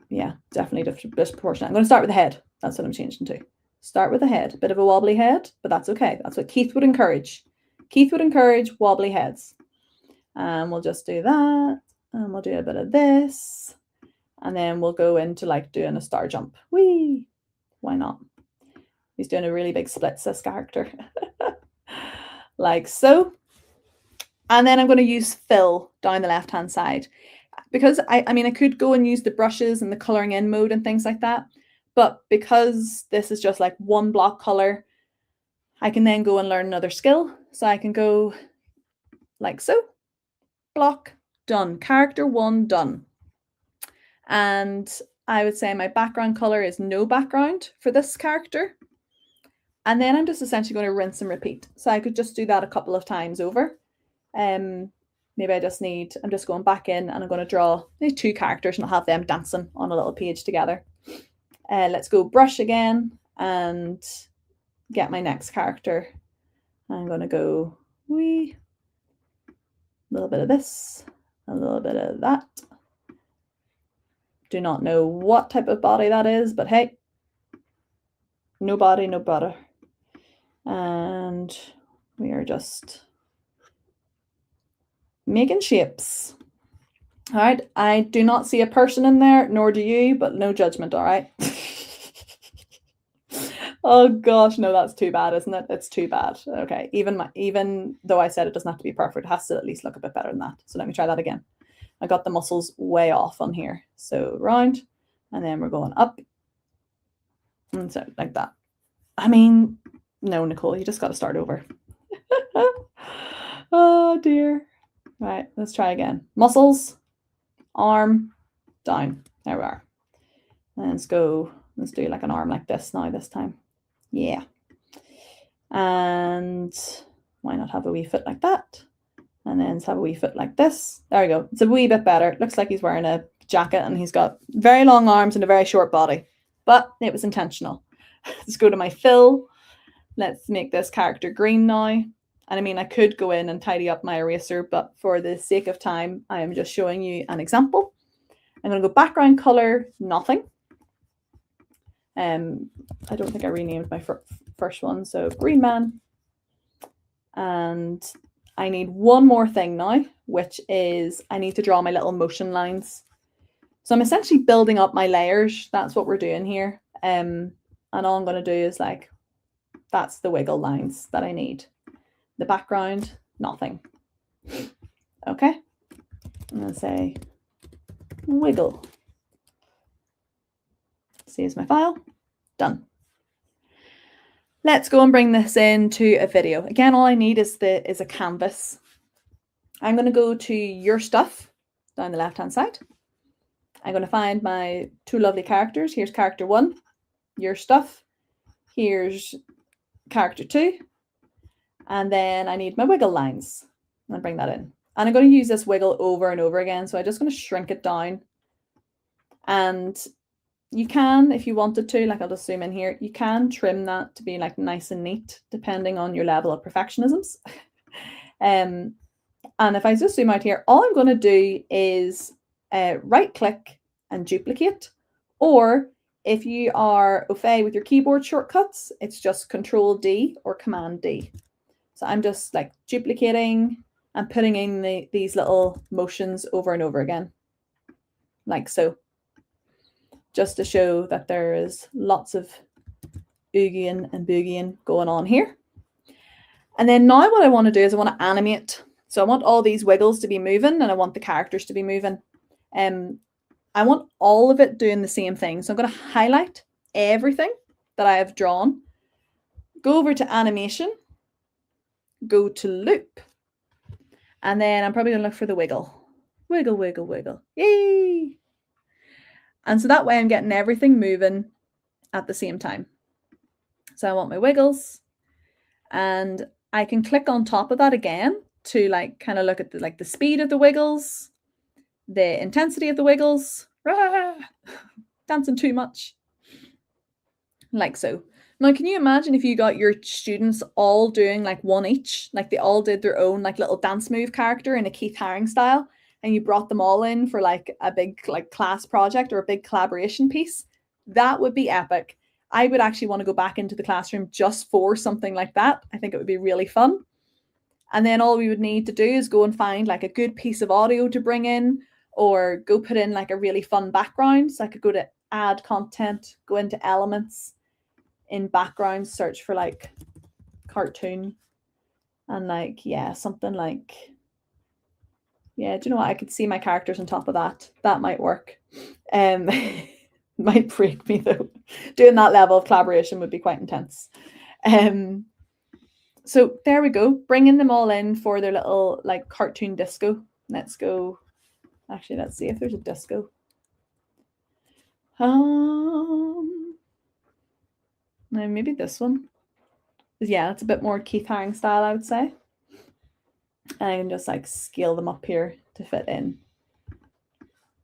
S1: yeah, definitely disproportionate. I'm going to start with the head. That's what I'm changing to. Start with the head. A bit of a wobbly head, but that's okay. That's what Keith would encourage. Keith would encourage wobbly heads. And we'll just do that. And we'll do a bit of this. And then we'll go into like doing a star jump. Whee! Why not? He's doing a really big splits, this character. Like so. And then I'm going to use fill down the left-hand side. Because I mean, I could go and use the brushes and the coloring in mode and things like that. But because this is just like one block color, I can then go and learn another skill. So I can go like so. Block, done. Character 1, done. And I would say my background color is no background for this character. And then I'm just essentially going to rinse and repeat. So I could just do that a couple of times over. Maybe I'm just going back in and I'm going to draw these 2 characters and I'll have them dancing on a little page together. Let's go brush again and get my next character. I'm going to go wee, a little bit of this, a little bit of that. Do not know what type of body that is, but hey, no body, no butter. And we are just making shapes. All right, I do not see a person in there, nor do you, but no judgment, all right? Oh gosh, no, that's too bad, isn't it? It's too bad. Okay, even though I said it doesn't have to be perfect, it has to at least look a bit better than that. So let me try that again. I got the muscles way off on here. So round, and then we're going up. And so like that. I mean, no, Nicole, you just got to start over. Oh dear. Right, let's try again. Muscles, arm, down. There we are. And let's do like an arm like this now this time. Yeah. And why not have a wee foot like that? And then let's have a wee foot like this. There we go. It's a wee bit better. It looks like he's wearing a jacket and he's got very long arms and a very short body. But it was intentional. Let's go to my fill. Let's make this character green now. And I mean, I could go in and tidy up my eraser, but for the sake of time, I am just showing you an example. I'm going to go background color, nothing. I don't think I renamed my first one. So green man. And I need one more thing now, which is I need to draw my little motion lines. So I'm essentially building up my layers. That's what we're doing here. And all I'm going to do is like, that's the wiggle lines that I need. The background, nothing. Okay. I'm going to say wiggle. Saves my file. Done. Let's go and bring this into a video. Again, all I need is a canvas. I'm going to go to your stuff down the left-hand side. I'm going to find my 2 lovely characters. Here's character 1, your stuff. Here's character 2. And then I need my wiggle lines. I'm going to bring that in. And I'm going to use this wiggle over and over again. So I'm just going to shrink it down. And you can, if you wanted to, like I'll just zoom in here, you can trim that to be like nice and neat, depending on your level of perfectionisms. And if I just zoom out here, all I'm going to do is right click and duplicate. Or if you are au fait with your keyboard shortcuts, it's just Control D or Command D. So I'm just like duplicating and putting in these little motions over and over again, like so. just to show that there is lots of oogieing and boogieing going on here. And then now what I want to do is I want to animate. So I want all these wiggles to be moving and I want the characters to be moving. I want all of it doing the same thing. So I'm going to highlight everything that I have drawn, go over to animation, go to loop, and then I'm probably going to look for the wiggle. Wiggle, wiggle, wiggle. Yay! And so that way I'm getting everything moving at the same time. So I want my wiggles, and I can click on top of that again to like kind of look at the speed of the wiggles, the intensity of the wiggles. Dancing too much. Like so. Now, can you imagine if you got your students all doing like one each, like they all did their own like little dance move character in a Keith Haring style, and you brought them all in for like a big like class project or a big collaboration piece? That would be epic. I would actually want to go back into the classroom just for something like that. I think it would be really fun. And then all we would need to do is go and find like a good piece of audio to bring in, or go put in like a really fun background. So I could go to add content, go into elements, in background, search for like cartoon, and like, yeah, something like, yeah, do you know what? I could see my characters on top of that. That might work. Might break me though. Doing that level of collaboration would be quite intense. So there we go, bringing them all in for their little like cartoon disco. Let's go. Actually, let's see if there's a disco. Now maybe this one. Yeah, it's a bit more Keith Haring style, I would say. And I can just like scale them up here to fit in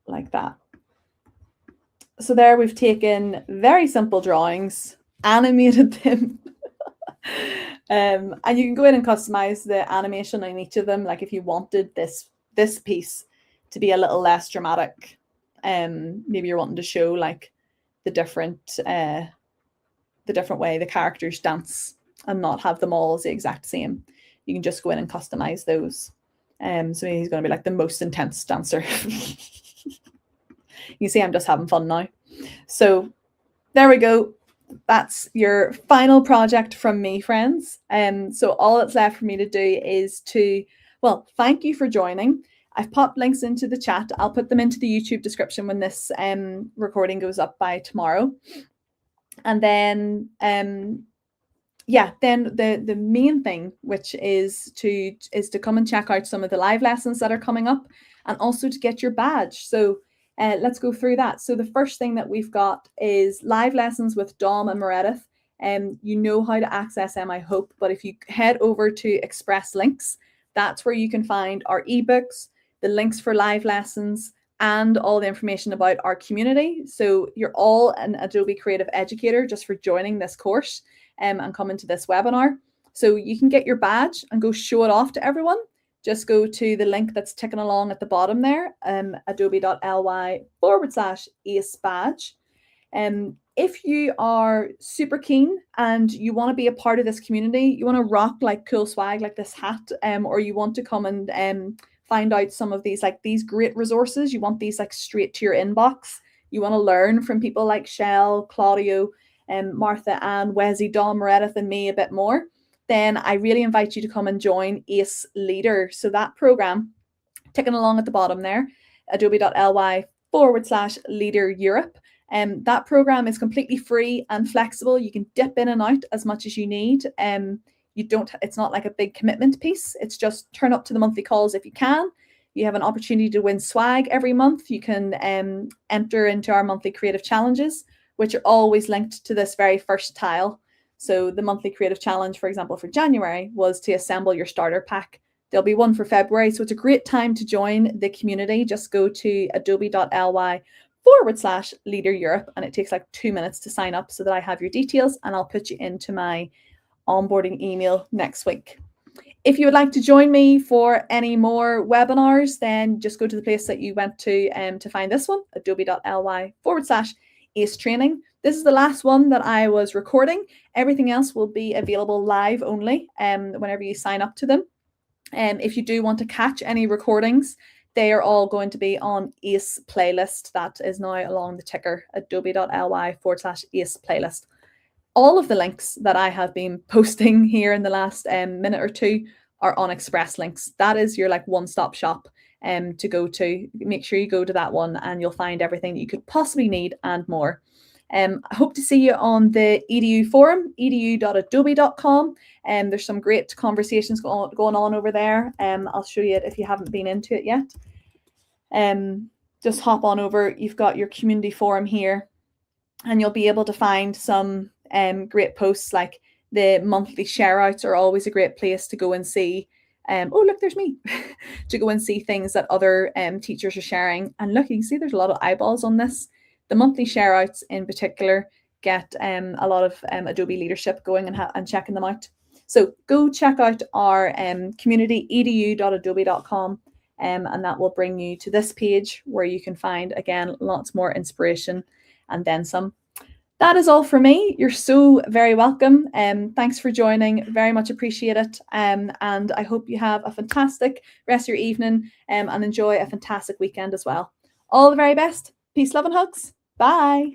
S1: like that. So there we've taken very simple drawings, animated them. And you can go in and customize the animation on each of them. Like if you wanted this piece to be a little less dramatic, maybe you're wanting to show like the different way the characters dance and not have them all as the exact same. You can just go in and customize those. So he's going to be like the most intense dancer. You see, I'm just having fun now. So there we go. That's your final project from me, friends. So all that's left for me to do is to, well, thank you for joining. I've popped links into the chat. I'll put them into the YouTube description when this recording goes up by tomorrow. And then, yeah, then the main thing, which is to come and check out some of the live lessons that are coming up, and also to get your badge. So let's go through that. So the first thing that we've got is live lessons with Dom and Meredith. You know how to access them, I hope, but if you head over to Express links, that's where you can find our ebooks, the links for live lessons, and all the information about our community. So you're all an Adobe Creative Educator just for joining this course and coming to this webinar. So you can get your badge and go show it off to everyone. Just go to the link that's ticking along at the bottom there, adobe.ly/ace badge. If you are super keen and you want to be a part of this community, you want to rock like cool swag like this hat, or you want to come and find out some of these great resources, you want these like straight to your inbox, you want to learn from people like Shell, Claudio, Martha, Ann, Wesley, Dom, Meredith, and me a bit more, then I really invite you to come and join ACE Leader. So that program, ticking along at the bottom there, adobe.ly/Leader Europe. That program is completely free and flexible. You can dip in and out as much as you need. It's not like a big commitment piece. It's just turn up to the monthly calls if you can. You have an opportunity to win swag every month. You can enter into our monthly creative challenges, which are always linked to this very first tile. So the monthly creative challenge, for example, for January was to assemble your starter pack. There'll be one for February. So it's a great time to join the community. Just go to adobe.ly/Leader Europe, and it takes like 2 minutes to sign up so that I have your details, and I'll put you into my onboarding email next week. If you would like to join me for any more webinars, then just go to the place that you went to find this one, adobe.ly/ACE training. This is the last one that I was recording. Everything else will be available live only whenever you sign up to them. If you do want to catch any recordings, they are all going to be on ACE playlist. That is now along the ticker, adobe.ly/ACE playlist. All of the links that I have been posting here in the last minute or two are on Express links. That is your like one-stop shop to go to. Make sure you go to that one and you'll find everything that you could possibly need and more. I hope to see you on the EDU forum, edu.adobe.com. There's some great conversations going on over there. I'll show you it if you haven't been into it yet. Just hop on over. You've got your community forum here, and you'll be able to find some great posts. Like the monthly share outs are always a great place to go and see. Oh, look, there's me. To go and see things that other teachers are sharing. And look, you can see there's a lot of eyeballs on this. The monthly share outs in particular get a lot of Adobe leadership going and checking them out. So go check out our community, edu.adobe.com, and that will bring you to this page where you can find, again, lots more inspiration and then some. That is all for me. You're so very welcome. Thanks for joining. Very much appreciate it. And I hope you have a fantastic rest of your evening and enjoy a fantastic weekend as well. All the very best. Peace, love, and hugs. Bye.